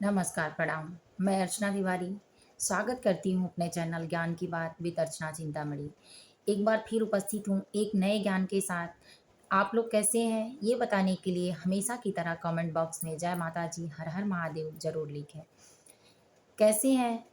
नमस्कार, प्रणाम। मैं अर्चना तिवारी स्वागत करती हूँ अपने चैनल ज्ञान की बात विद अर्चना चिंतामणि। एक बार फिर उपस्थित हूँ एक नए ज्ञान के साथ। आप लोग कैसे हैं? ये बताने के लिए हमेशा की तरह कमेंट बॉक्स में जय माता दी, हर हर महादेव ज़रूर लिखें। कैसे हैं?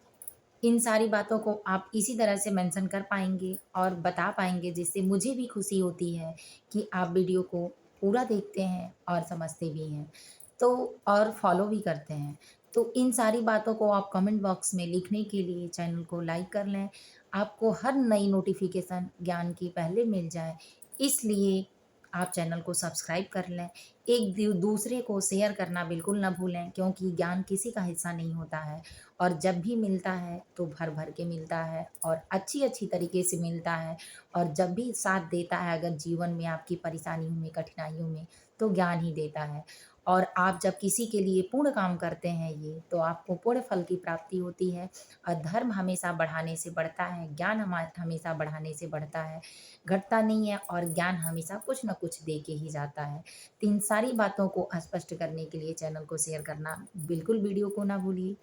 इन सारी बातों को आप इसी तरह से मेंशन कर पाएँगे और बता पाएँगे जिससे मुझे भी खुशी होती है कि आप वीडियो को पूरा देखते हैं और समझते भी हैं। तो और फ़ॉलो भी करते हैं। तो इन सारी बातों को आप कमेंट बॉक्स में लिखने के लिए चैनल को लाइक कर लें। आपको हर नई नोटिफ़िकेशन ज्ञान की पहले मिल जाए, इसलिए आप चैनल को सब्सक्राइब कर लें। एक दूसरे को शेयर करना बिल्कुल ना भूलें, क्योंकि ज्ञान किसी का हिस्सा नहीं होता है। और जब भी मिलता है तो भर-भर के मिलता है और अच्छी-अच्छी तरीके से मिलता है। और जब भी साथ देता है अगर जीवन में आपकी परेशानियों में, कठिनाइयों में, तो ज्ञान ही देता है। और आप जब किसी के लिए पूर्ण काम करते हैं ये, तो आपको पूर्ण फल की प्राप्ति होती है। और धर्म हमेशा बढ़ाने से बढ़ता है, ज्ञान हमेशा बढ़ाने से बढ़ता है, घटता नहीं है और ज्ञान हमेशा कुछ न कुछ दे के ही जाता है। तो इन सारी बातों को स्पष्ट करने के लिए चैनल को शेयर करना बिल्कुल वीडियो को ना भूलिए।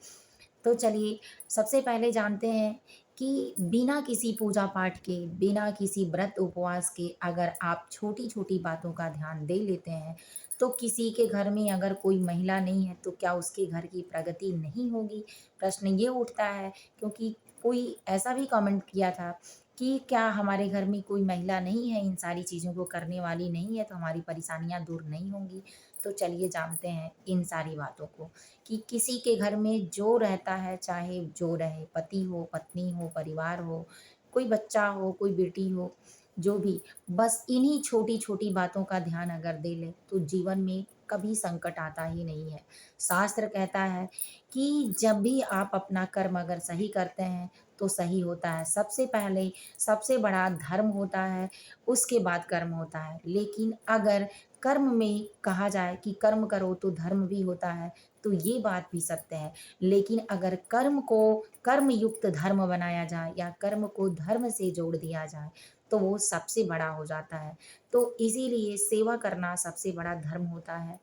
तो चलिए सबसे पहले जानते हैं कि बिना किसी पूजा पाठ के, बिना किसी व्रत उपवास के अगर आप छोटी-छोटी बातों का ध्यान दे लेते हैं, तो किसी के घर में अगर कोई महिला नहीं है, तो क्या उसके घर की प्रगति नहीं होगी? प्रश्न ये उठता है, क्योंकि कोई ऐसा भी कमेंट किया था कि क्या हमारे घर में कोई महिला नहीं है, इन सारी चीज़ों को करने वाली नहीं है, तो हमारी परेशानियाँ दूर नहीं होंगी? तो चलिए जानते हैं इन सारी बातों को। कि किसी के घर में जो रहता है, चाहे जो रहे, पति हो, पत्नी हो, परिवार हो, कोई बच्चा हो, कोई बेटी हो, जो भी, बस इन्हीं छोटी-छोटी बातों का ध्यान अगर दे लें, तो जीवन में कभी संकट आता ही नहीं है। शास्त्र कहता है कि जब भी आप अपना कर्म अगर सही करते हैं, तो सही होता है। सबसे पहले सबसे बड़ा धर्म होता है, उसके बाद कर्म होता है। लेकिन अगर कर्म में कहा जाए कि कर्म करो तो धर्म भी होता है, तो ये बात भी सत्य है। लेकिन अगर कर्म को कर्म युक्त धर्म बनाया जाए या कर्म को धर्म से जोड़ दिया जाए, तो वो सबसे बड़ा हो जाता है। तो इसीलिए सेवा करना सबसे बड़ा धर्म होता है।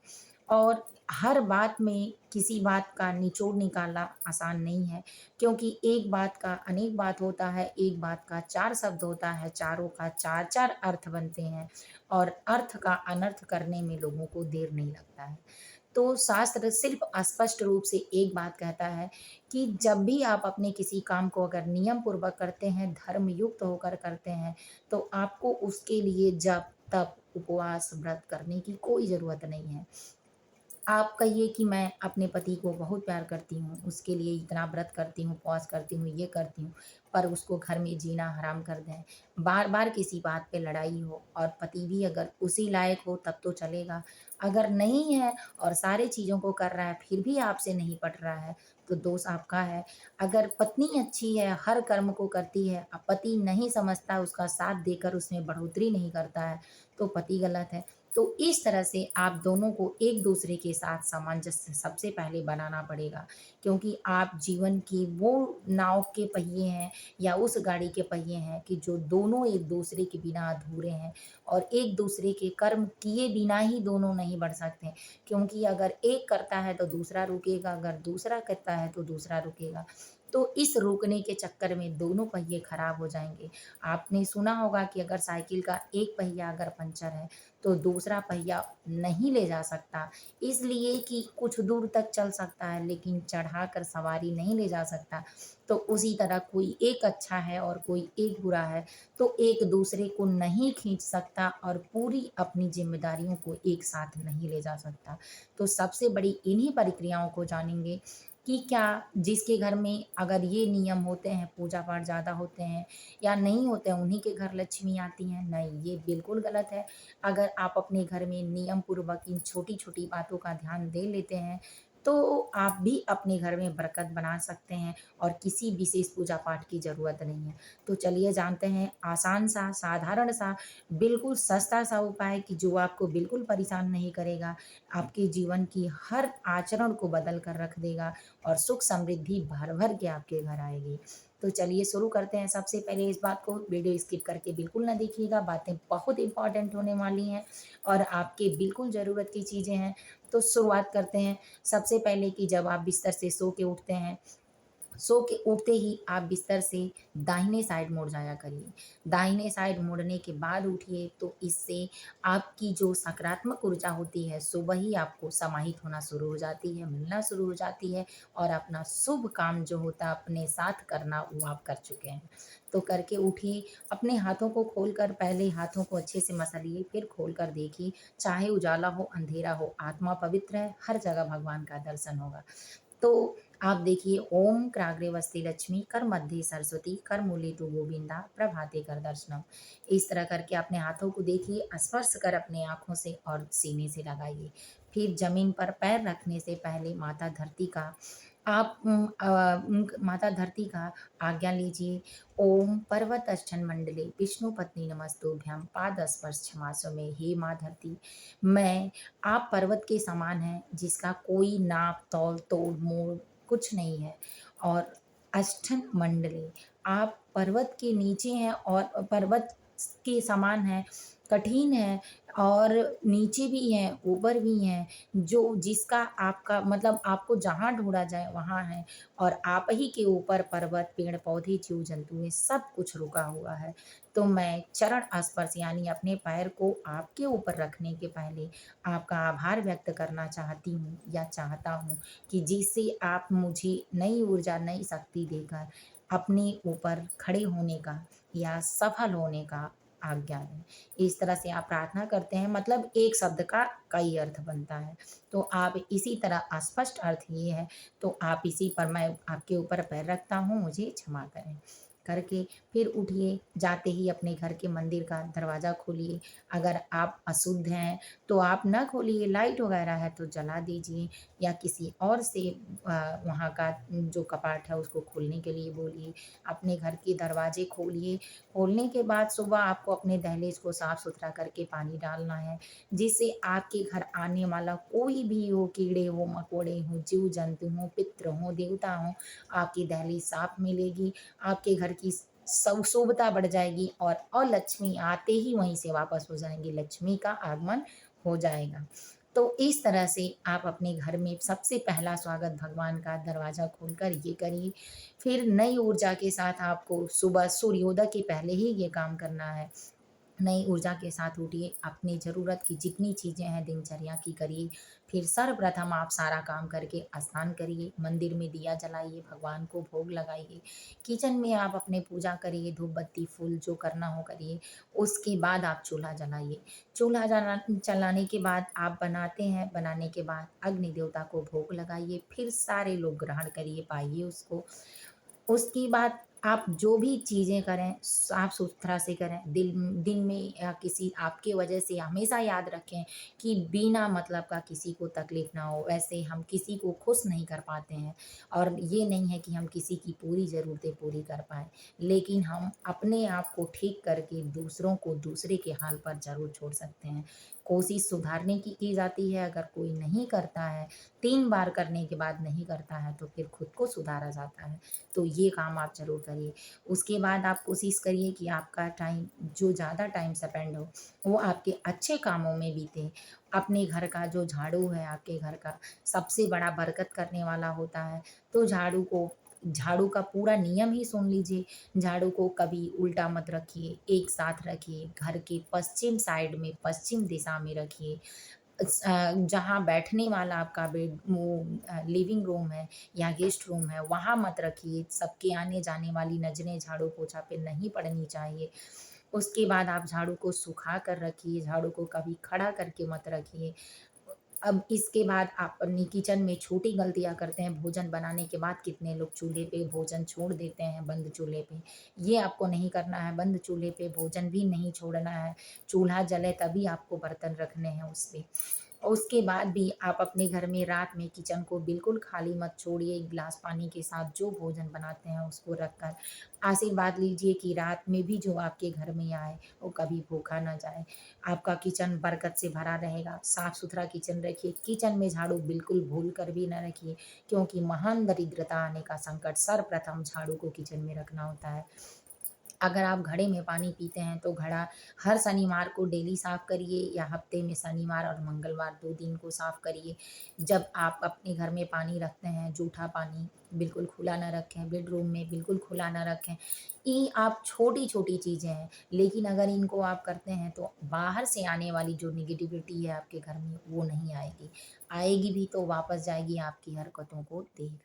और हर बात में किसी बात का निचोड़ निकालना आसान नहीं है, क्योंकि एक बात का अनेक बात होता है, एक बात का 4 शब्द होता है, चारों का 4-4 अर्थ बनते हैं और अर्थ का अनर्थ करने में लोगों को देर नहीं लगता है। तो शास्त्र सिर्फ स्पष्ट रूप से एक बात कहता है कि जब भी आप अपने किसी काम को अगर नियम पूर्वक करते हैं, धर्म युक्त होकर करते हैं, तो आपको उसके लिए जप, तप, उपवास, व्रत करने की कोई ज़रूरत नहीं है। आप कहिए कि मैं अपने पति को बहुत प्यार करती हूँ, उसके लिए इतना व्रत करती हूँ, उपवास करती हूँ, ये करती हूँ, पर उसको घर में जीना हराम कर दें। बार-बार किसी बात पे लड़ाई हो और पति भी अगर उसी लायक हो तब तो चलेगा। अगर नहीं है और सारी चीज़ों को कर रहा है, फिर भी आपसे नहीं पट रहा है, तो दोष आपका है। अगर पत्नी अच्छी है, हर कर्म को करती है, पति नहीं समझता, उसका साथ देकर उसमें बढ़ोतरी नहीं करता है, तो पति गलत है। तो इस तरह से आप दोनों को एक-दूसरे के साथ सामंजस्य सबसे पहले बनाना पड़ेगा, क्योंकि आप जीवन की वो नाव के पहिए हैं या उस गाड़ी के पहिए हैं कि जो दोनों एक-दूसरे के बिना अधूरे हैं और एक-दूसरे के कर्म किए बिना ही दोनों नहीं बढ़ सकते। क्योंकि अगर एक करता है तो दूसरा रुकेगा, अगर दूसरा करता है तो दूसरा रुकेगा। तो इस रुकने के चक्कर में दोनों पहिए खराब हो जाएँगे। आपने सुना होगा कि अगर साइकिल का एक पहिया अगर पंचर है, तो दूसरा पहिया नहीं ले जा सकता, इसलिए कि कुछ दूर तक चल सकता है लेकिन चढ़ाकर सवारी नहीं ले जा सकता। तो उसी तरह कोई एक अच्छा है और कोई एक बुरा है, तो एक दूसरे को नहीं खींच सकता और पूरी अपनी ज़िम्मेदारियों को एक साथ नहीं ले जा सकता। तो सबसे बड़ी इन्हीं प्रक्रियाओं को जानेंगे कि क्या जिसके घर में अगर ये नियम होते हैं, पूजा-पाठ ज़्यादा होते हैं या नहीं होते हैं, उन्हीं के घर लक्ष्मी आती हैं? नहीं, ये बिल्कुल गलत है। अगर आप अपने घर में नियम पूर्वक इन छोटी-छोटी बातों का ध्यान दे लेते हैं, तो आप भी अपने घर में बरकत बना सकते हैं और किसी विशेष पूजा-पाठ की ज़रूरत नहीं है। तो चलिए जानते हैं आसान-सा, साधारण-सा, बिल्कुल सस्ता-सा उपाय कि जो आपको बिल्कुल परेशान नहीं करेगा, आपके जीवन की हर आचरण को बदल कर रख देगा और सुख समृद्धि भर-भर के आपके घर आएगी। तो चलिए शुरू करते हैं। सबसे पहले इस बात को वीडियो स्किप करके बिल्कुल ना देखिएगा, बातें बहुत इम्पोर्टेंट होने वाली हैं और आपके बिल्कुल ज़रूरत की चीज़ें हैं। तो शुरुआत करते हैं। सबसे पहले कि जब आप बिस्तर से सो के उठते हैं, सो के उठते ही आप बिस्तर से दाहिने साइड मुड़ जाया करिए। दाहिने साइड मुड़ने के बाद उठिए, तो इससे आपकी जो सकारात्मक ऊर्जा होती है, सो वही आपको समाहित होना शुरू हो जाती है, मिलना शुरू हो जाती है और अपना शुभ काम जो होता है अपने साथ करना, वो आप कर चुके हैं। तो करके उठिए, अपने हाथों को खोलकर पहले हाथों को अच्छे से मसलिए, फिर खोलकर देखिए, चाहे उजाला हो, अंधेरा हो, आत्मा पवित्र है, हर जगह भगवान का दर्शन होगा। तो आप देखिए, ओम क्राग्रे वस्ति लक्ष्मी कर मध्ये सरस्वती कर मूले तु गोविंदा प्रभाते कर दर्शनम। इस तरह करके अपने हाथों को देखिए, स्पर्श कर अपने आँखों से और सीने से लगाइए। फिर ज़मीन पर पैर रखने से पहले माता धरती का आप माता धरती का आज्ञा लीजिए। ओम पर्वतस्थन मंडले विष्णु पत्नी नमस्तुभ्यं पाद स्पर्श क्षमासो में। हे माँ धरती, मैं आप पर्वत के समान हैं जिसका कोई नाप तौल तोड़ मोड़ कुछ नहीं है और अष्टन मंडले, आप पर्वत के नीचे हैं और पर्वत के समान हैं, कठिन है और नीचे भी हैं, ऊपर भी हैं, जो जिसका आपका मतलब आपको जहाँ ढूँढा जाए वहाँ है और आप ही के ऊपर पर्वत, पेड़-पौधे, जीव-जंतु ये सब कुछ रुका हुआ है। तो मैं चरण स्पर्श यानी अपने पैर को आपके ऊपर रखने के पहले आपका आभार व्यक्त करना चाहती हूँ या चाहता हूँ कि जिससे आप मुझे नई ऊर्जा, नई शक्ति देकर अपने ऊपर खड़े होने का या सफल होने का आज्ञा दें। इस तरह से आप प्रार्थना करते हैं, मतलब एक शब्द का कई अर्थ बनता है। तो आप इसी तरह स्पष्ट अर्थ ये है, तो आप इसी पर मैं आपके ऊपर पैर रखता हूँ, मुझे क्षमा करें। करके फिर उठिए, जाते ही अपने घर के मंदिर का दरवाज़ा खोलिए। अगर आप अशुद्ध हैं, तो आप ना खोलिए, लाइट वगैरह है तो जला दीजिए या किसी और से वहाँ का जो कपाट है उसको खोलने के लिए बोलिए। अपने घर के दरवाजे खोलिए, खोलने के बाद सुबह आपको अपने दहलीज को साफ-सुथरा करके पानी डालना है, जिससे आपके घर आने वाला कोई भी हो, कीड़े हो, मकोड़े हों, जीव-जंतु हों, पितृ हों, देवता हों, आपकी दहलीज साफ मिलेगी, आपके घर की शुभता बढ़ जाएगी और अलक्ष्मी आते ही वहीं से वापस हो जाएँगी, लक्ष्मी का आगमन हो जाएगा। तो इस तरह से आप अपने घर में सबसे पहला स्वागत भगवान का दरवाज़ा खोलकर ये करिए। फिर नई ऊर्जा के साथ आपको सुबह सूर्योदय के पहले ही ये काम करना है। नई ऊर्जा के साथ उठिए, अपनी ज़रूरत की जितनी चीज़ें हैं दिनचर्या की करिए। फिर सर्वप्रथम आप सारा काम करके स्नान करिए, मंदिर में दिया जलाइए, भगवान को भोग लगाइए। किचन में आप अपने पूजा करिए, धूप बत्ती फूल जो करना हो करिए। उसके बाद आप चूल्हा जलाइए। चूल्हा जलाने के बाद आप बनाते हैं, बनाने के बाद अग्नि देवता को भोग लगाइए, फिर सारे लोग ग्रहण करिए, पाइए उसको। उसके बाद आप जो भी चीज़ें करें, साफ-सुथरा से करें। दिन में या किसी आपके वजह से हमेशा याद रखें कि बिना मतलब का किसी को तकलीफ़ ना हो। वैसे हम किसी को खुश नहीं कर पाते हैं और ये नहीं है कि हम किसी की पूरी ज़रूरतें पूरी कर पाएँ। लेकिन हम अपने आप को ठीक करके दूसरों को दूसरे के हाल पर ज़रूर छोड़ सकते हैं। कोशिश सुधारने की जाती है, अगर कोई नहीं करता है, 3 बार करने के बाद नहीं करता है, तो फिर खुद को सुधारा जाता है। तो ये काम आप ज़रूर करिए। उसके बाद आप कोशिश करिए कि आपका टाइम जो ज़्यादा टाइम स्पेंड हो, वो आपके अच्छे कामों में बीते। अपने घर का जो झाड़ू है आपके घर का, सबसे बड़ा बरकत करने वाला होता है। तो झाड़ू का पूरा नियम ही सुन लीजिए। झाड़ू को कभी उल्टा मत रखिए, एक साथ रखिए, घर के पश्चिम साइड में, पश्चिम दिशा में रखिए। जहाँ बैठने वाला आपका लिविंग रूम है या गेस्ट रूम है, वहाँ मत रखिए। सबके आने-जाने वाली नज़रें झाड़ू-पोछा पे नहीं पड़नी चाहिए। उसके बाद आप झाड़ू को सुखा कर रखिए, झाड़ू को कभी खड़ा करके मत रखिए। अब इसके बाद आप अपनी किचन में छोटी गलतियाँ करते हैं, भोजन बनाने के बाद कितने लोग चूल्हे पे भोजन छोड़ देते हैं बंद चूल्हे पे। ये आपको नहीं करना है, बंद चूल्हे पे भोजन भी नहीं छोड़ना है। चूल्हा जले तभी आपको बर्तन रखने हैं उस पे। और उसके बाद भी आप अपने घर में रात में किचन को बिल्कुल खाली मत छोड़िए। 1 गिलास पानी के साथ जो भोजन बनाते हैं उसको रखकर आशीर्वाद लीजिए कि रात में भी जो आपके घर में आए वो कभी भूखा ना जाए। आपका किचन बरकत से भरा रहेगा। साफ-सुथरा किचन रखिए, किचन में झाड़ू बिल्कुल भूल कर भी ना रखिए, क्योंकि महान दरिद्रता आने का संकट सर्वप्रथम झाड़ू को किचन में रखना होता है। अगर आप घड़े में पानी पीते हैं तो घड़ा हर शनिवार को डेली साफ करिए या हफ्ते में शनिवार और मंगलवार 2 दिन को साफ करिए। जब आप अपने घर में पानी रखते हैं, जूठा पानी बिल्कुल खुला ना रखें, बेडरूम में बिल्कुल खुला ना रखें। ये आप छोटी-छोटी चीज़ें हैं, लेकिन अगर इनको आप करते हैं तो बाहर से आने वाली जो नेगेटिविटी है आपके घर में वो नहीं आएगी। आएगी भी तो वापस जाएगी आपकी हरकतों को देख